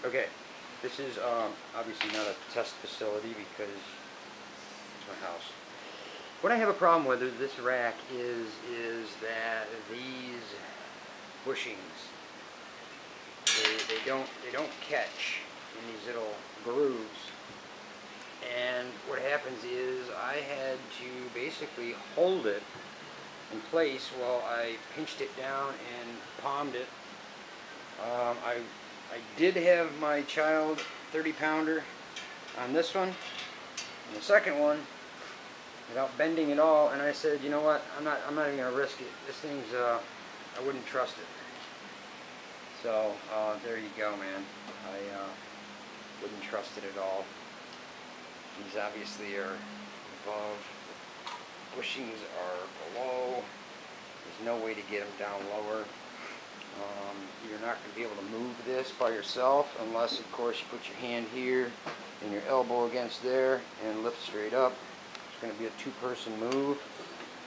Okay, this is obviously not a test facility because it's my house. What I have a problem with this rack is that these bushings, they don't catch in these little grooves. And what happens is I had to basically hold it in place while I pinched it down and palmed it. I did have my child 30-pounder on this one, and the second one, without bending at all, and I said, you know what, I'm not even gonna risk it. This thing's I wouldn't trust it. So there you go, man. I wouldn't trust it at all. These obviously are above, bushings are below. There's no way to get them down lower. You're not going to be able to move this by yourself unless, of course, you put your hand here and your elbow against there and lift straight up. It's going to be a two-person move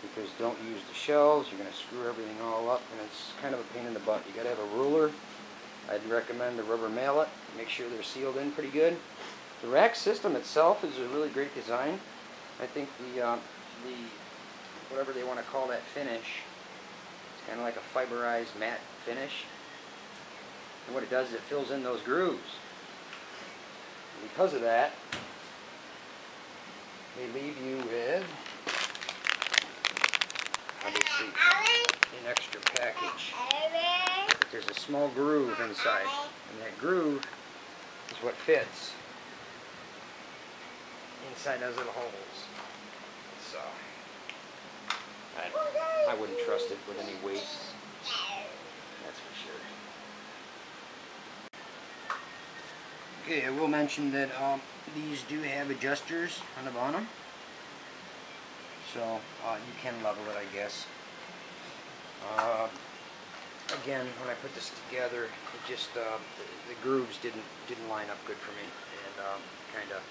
because don't use the shelves. You're going to screw everything all up, and it's kind of a pain in the butt. You got to have a ruler. I'd recommend a rubber mallet. Make sure they're sealed in pretty good. The rack system itself is a really great design. I think the whatever they want to call that finish, it's kind of like a fiberized matte finish. And what it does is it fills in those grooves. And because of that, they leave you with obviously an extra package. But there's a small groove inside, and that groove is what fits inside those little holes. So I wouldn't trust it with any weight, that's for sure. Okay, I will mention that these do have adjusters on the bottom, so you can level it, I guess. Again, when I put this together, it just the grooves didn't line up good for me, and kind of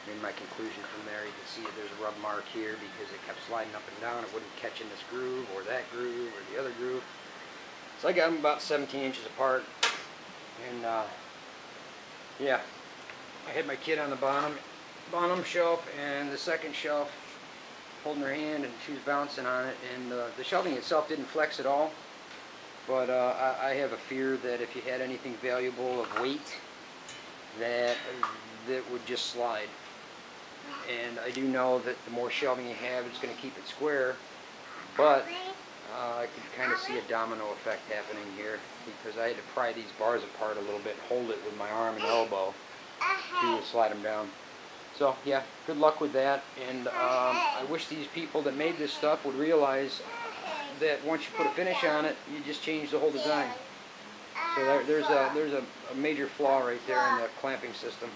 made my conclusion from there. You can see there's a rub mark here because it kept sliding up and down. It wouldn't catch in this groove or that groove or the other groove. So I got them about 17 inches apart, and yeah, I had my kid on the bottom shelf and the second shelf holding her hand, and she was bouncing on it, and the shelving itself didn't flex at all, but I have a fear that if you had anything valuable of weight, that would just slide. And I do know that the more shelving you have, it's going to keep it square, but I can kind of see a domino effect happening here because I had to pry these bars apart a little bit, hold it with my arm and elbow to slide them down. So yeah, good luck with that, and I wish these people that made this stuff would realize that once you put a finish on it, you just change the whole design. So there's a major flaw right there in the clamping system.